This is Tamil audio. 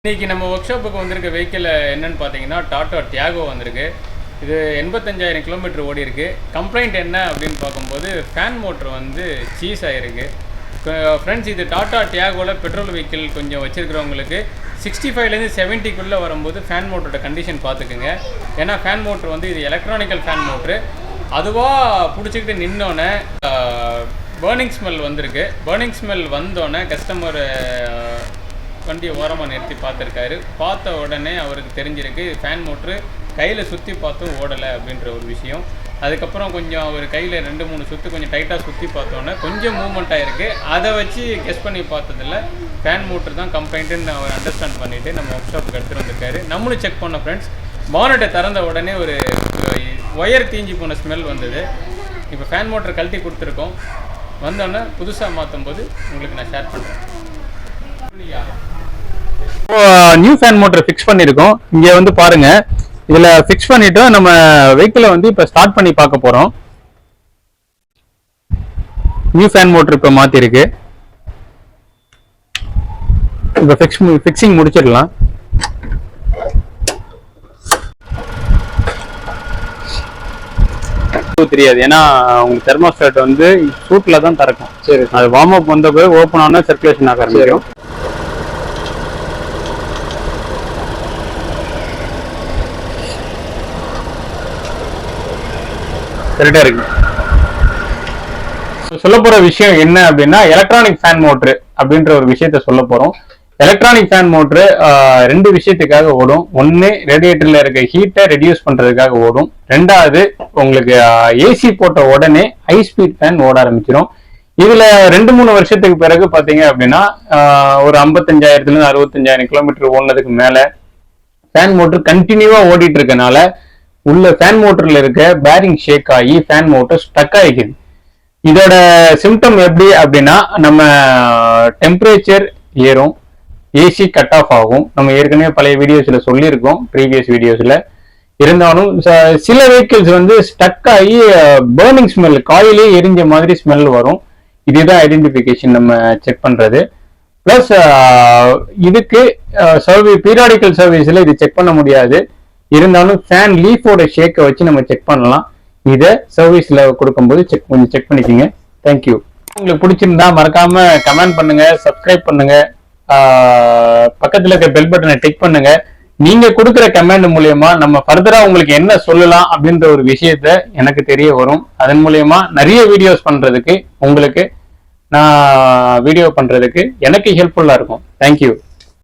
இன்னைக்கு நம்ம ஒர்க் ஷாப்புக்கு வந்திருக்க வெஹிக்கிள் என்னன்னு பார்த்தீங்கன்னா டாடா டியாகோ வந்திருக்கு. இது 85,000 கிலோமீட்டர் ஓடி இருக்கு. கம்ப்ளைண்ட் என்ன அப்படின்னு பார்க்கும்போது ஃபேன் மோட்ரு வந்து சீஸ் ஆகிருக்கு. ஃப்ரெண்ட்ஸ், இது டாடா டியாகோவில் பெட்ரோல் வெஹிக்கிள் கொஞ்சம் வச்சுருக்கிறவங்களுக்கு 65லேருந்து 70க்குள்ளே வரும்போது ஃபேன் மோட்டரோட கண்டிஷன் பார்த்துக்குங்க. ஏன்னா ஃபேன் மோட்ரு வந்து இது எலக்ட்ரானிக்கல் ஃபேன் மோட்ரு. அதுவாக பிடிச்சிக்கிட்டு நின்னோன்னே பேர்னிங் ஸ்மெல் வந்திருக்கு. பேர்னிங் ஸ்மெல் வந்தோடனே கஸ்டமர் வண்டியை ஓரமாக நிறுத்தி பார்த்துருக்காரு. பார்த்த உடனே அவருக்கு தெரிஞ்சிருக்கு ஃபேன் மோட்ரு கையில் சுற்றி பார்த்தும் ஓடலை அப்படின்ற ஒரு விஷயம். அதுக்கப்புறம் கொஞ்சம் அவர் கையில் 2-3 சுற்று கொஞ்சம் டைட்டாக சுற்றி பார்த்தோன்னே கொஞ்சம் மூவ்மெண்ட் ஆகிருக்கு. அதை வச்சு கெஸ் பண்ணி பார்த்ததில்ல ஃபேன் மோட்ரு தான் கம்ப்ளைண்ட்டுன்னு அவர் அண்டர்ஸ்டாண்ட் பண்ணிவிட்டு நம்ம ஒர்க் ஷாப்புக்கு எடுத்துகிட்டு வந்திருக்காரு. நம்மளும் செக் பண்ணோம் ஃப்ரெண்ட்ஸ். பானட்டை திறந்த உடனே ஒரு ஒயர் தீஞ்சி போன ஸ்மெல் வந்தது. இப்போ ஃபேன் மோட்டரை கழட்டி கொடுத்துருக்கோம். வந்தோடனே புதுசாக மாற்றும் போது உங்களுக்கு நான் ஷேர் பண்ணுறேன். நியூ ஃபேன் மோட்டர் ஃபிக்ஸ் பண்ணியிருக்கோம். இங்கே வந்து பாருங்க, இதில் ஃபிக்ஸ் பண்ணிட்டு நம்ம வெஹிக்கிளை வந்து இப்போ ஸ்டார்ட் பண்ணி பார்க்க போகிறோம். நியூ ஃபேன் மோட்டர் இப்போ மாற்றிருக்கு. இப்போ ஃபிக்ஸிங் முடிச்சிடலாம். தெரியாது, ஏன்னா உங்களுக்கு தெர்மோஸ்டாட் வந்து சூட்டில் தான் திறக்கும். சரி, அது வார்ம் அப் வந்த போய் ஓப்பன் ஆனால் சர்க்குலேஷன் ஆக ஆரம்பிக்கும். கரெக்டா இருக்கு. சொல்ல போற விஷயம் என்ன அப்படின்னா எலக்ட்ரானிக் ஃபேன் மோட்ரு அப்படின்ற ஒரு விஷயத்த சொல்ல போறோம். எலக்ட்ரானிக் ஃபேன் மோட்ரு 2 விஷயத்துக்காக ஓடும். ஒன்னு, ரேடியேட்டர்ல இருக்க ஹீட்டை ரெடியூஸ் பண்றதுக்காக ஓடும். 2வது, உங்களுக்கு ஏசி போட்ட உடனே ஹை ஸ்பீட் ஃபேன் ஓட ஆரம்பிச்சிடும். இதுல 2-3 வருஷத்துக்கு பிறகு பாத்தீங்க அப்படின்னா ஒரு 55,000 65,000 கிலோமீட்டர் ஓடுனதுக்கு மேல ஃபேன் மோட்ரு கண்டினியூவா ஓடிட்டு இருக்கனால உள்ள ஃபேன் மோட்டர்ல இருக்க பேரிங் ஷேக் ஆகி ஃபேன் மோட்டர் ஸ்டக் ஆகிக்குது. இதோட சிம்டம் எப்படி அப்படின்னா நம்ம டெம்பரேச்சர் ஏறும், ஏசி கட் ஆஃப் ஆகும். நம்ம ஏற்கனவே பழைய வீடியோஸ்ல சொல்லியிருக்கோம், ப்ரீவியஸ் வீடியோஸ்ல. இருந்தாலும் சில வெஹிக்கிள்ஸ் வந்து ஸ்டக் ஆகி பேர்னிங் ஸ்மெல், காயிலே எரிஞ்ச மாதிரி ஸ்மெல் வரும். இதுதான் ஐடென்டிஃபிகேஷன் நம்ம செக் பண்றது. பிளஸ் இதுக்கு பீரியாடிக்கல் சர்வீஸ்ல இது செக் பண்ண முடியாது. இருந்தாலும் ஃபேன் லீஃபோட ஷேக்கை வச்சு நம்ம செக் பண்ணலாம். இதை சர்வீஸ்ல கொடுக்கும்போது கொஞ்சம் செக் பண்ணிக்கோங்க. தேங்க்யூ. உங்களுக்கு பிடிச்சிருந்தா மறக்காம கமெண்ட் பண்ணுங்க, சப்ஸ்கிரைப் பண்ணுங்க, பக்கத்துல இருக்க பெல் பட்டனை டிக் பண்ணுங்க. நீங்க கொடுக்குற கமெண்ட் மூலியமா நம்ம ஃபர்தரா உங்களுக்கு என்ன சொல்லலாம் அப்படின்ற ஒரு விஷயத்த எனக்கு தெரிய வரும். அதன் மூலியமா நிறைய வீடியோஸ் பண்றதுக்கு, உங்களுக்கு நான் வீடியோ பண்றதுக்கு எனக்கு ஹெல்ப்ஃபுல்லா இருக்கும். தேங்க்யூ.